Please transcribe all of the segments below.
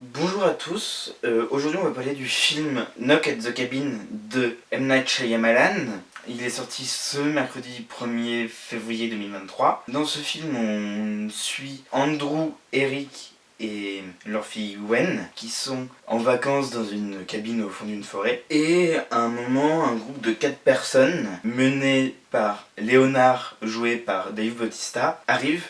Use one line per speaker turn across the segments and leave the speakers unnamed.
Bonjour à tous, aujourd'hui on va parler du film Knock at the Cabin de M. Night Shyamalan. Il est sorti ce mercredi 1er février 2023. Dans ce film on suit Andrew, Eric et leur fille Wen qui sont en vacances dans une cabine au fond d'une forêt. Et à un moment, un groupe de 4 personnes mené par Leonard, joué par Dave Bautista, arrive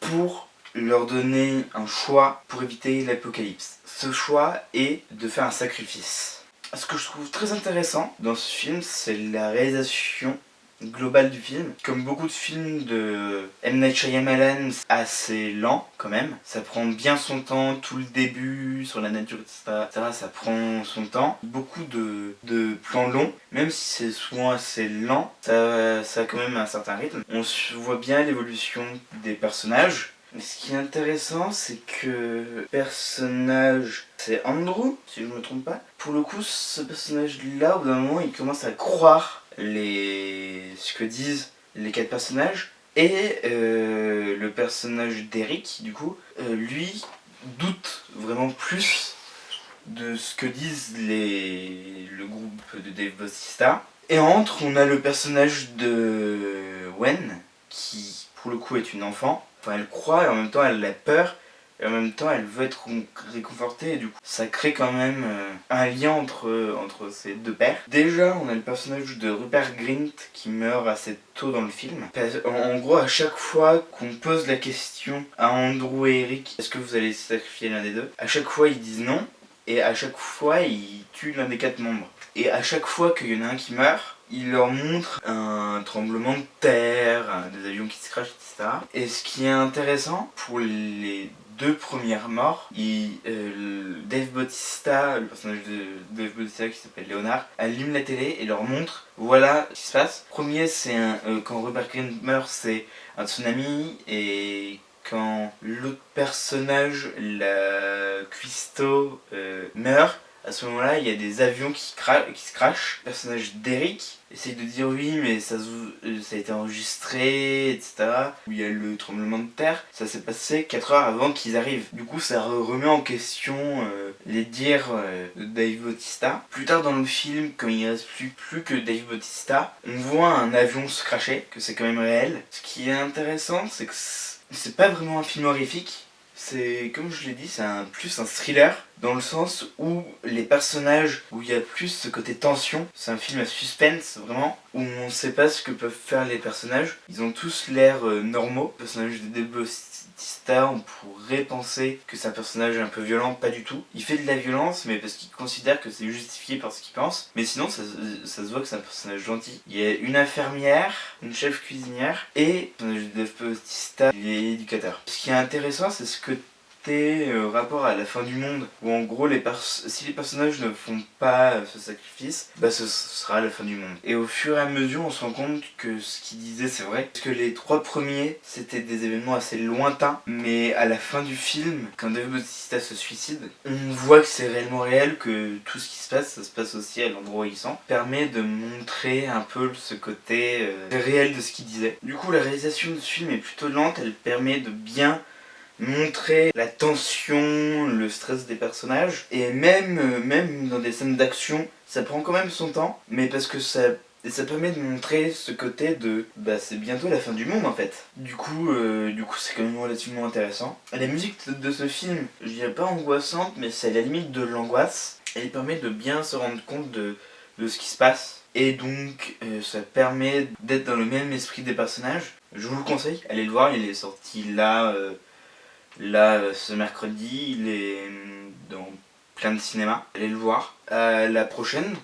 pour leur donner un choix pour éviter l'apocalypse. Ce choix est de faire un sacrifice. Ce que je trouve très intéressant dans ce film, c'est la réalisation globale du film. Comme beaucoup de films de M. Night Shyamalan, c'est assez lent quand même. Ça prend bien son temps, tout le début sur la nature, etc. Ça prend son temps. Beaucoup de plans longs, même si c'est souvent assez lent, ça a quand même un certain rythme. On voit bien l'évolution des personnages. Ce qui est intéressant, c'est que le personnage, c'est Andrew, si je ne me trompe pas. Pour le coup, ce personnage-là, au bout d'un moment, il commence à croire ce que disent les 4 personnages. Et le personnage d'Eric, du coup, lui, doute vraiment plus de ce que disent le groupe de Dave Bautista. Et entre, on a le personnage de Wen, qui pour le coup est une enfant. Enfin, elle croit et en même temps elle a peur et en même temps elle veut être réconfortée et du coup ça crée quand même un lien entre ces deux pères. Déjà on a le personnage de Rupert Grint qui meurt assez tôt dans le film. En gros à chaque fois qu'on pose la question à Andrew et Eric, est-ce que vous allez sacrifier l'un des deux, à chaque fois ils disent non et à chaque fois ils tuent l'un des 4 membres. Et à chaque fois qu'il y en a un qui meurt, il leur montre un tremblement de terre, des avions qui se crachent, etc. Et ce qui est intéressant, pour les 2 premières morts, Dave Bautista, le personnage de Dave Bautista qui s'appelle Leonard, allume la télé et leur montre voilà ce qui se passe. Premier, c'est quand Rupert Grint meurt, c'est un tsunami, et quand l'autre personnage, la cuistot, meurt, à ce moment-là, il y a des avions qui se crashent. Le personnage d'Eric essaye de dire oui, mais ça a été enregistré, etc. Où il y a le tremblement de terre. Ça s'est passé 4 heures avant qu'ils arrivent. Du coup, ça remet en question les dires de Dave Bautista. Plus tard dans le film, quand il ne reste plus que Dave Bautista, on voit un avion se crasher, que c'est quand même réel. Ce qui est intéressant, c'est que c'est pas vraiment un film horrifique. C'est, comme je l'ai dit, c'est plus un thriller, dans le sens où les personnages, où il y a plus ce côté tension. C'est un film à suspense, vraiment, où on ne sait pas ce que peuvent faire les personnages. Ils ont tous l'air normaux. Le personnage de Dave Bautista, on pourrait penser que c'est un personnage un peu violent, pas du tout. Il fait de la violence, mais parce qu'il considère que c'est justifié par ce qu'il pense. Mais sinon, ça se voit que c'est un personnage gentil. Il y a une infirmière, une chef cuisinière, et le personnage de Dave Bautista, il est éducateur. Ce qui est intéressant, c'est ce côté rapport à la fin du monde, où en gros si les personnages ne font pas ce sacrifice, bah ce sera la fin du monde. Et au fur et à mesure on se rend compte que ce qu'il disait c'est vrai, parce que les 3 premiers c'était des événements assez lointains, mais à la fin du film, quand Dave Bautista se suicide, on voit que c'est réellement réel, que tout ce qui se passe, ça se passe aussi à l'endroit où il sent, permet de montrer un peu ce côté réel de ce qu'il disait. Du coup la réalisation de ce film est plutôt lente, elle permet de bien montrer la tension, le stress des personnages, et même dans des scènes d'action, ça prend quand même son temps, mais parce que ça permet de montrer ce côté de bah c'est bientôt la fin du monde en fait. Du coup c'est quand même relativement intéressant. La musique de ce film, je dirais pas angoissante, mais c'est à la limite de l'angoisse. Elle permet de bien se rendre compte de ce qui se passe. Et donc ça permet d'être dans le même esprit des personnages. Je vous le conseille, allez le voir, il est sorti là, ce mercredi, il est dans plein de cinémas. Allez le voir. À la prochaine.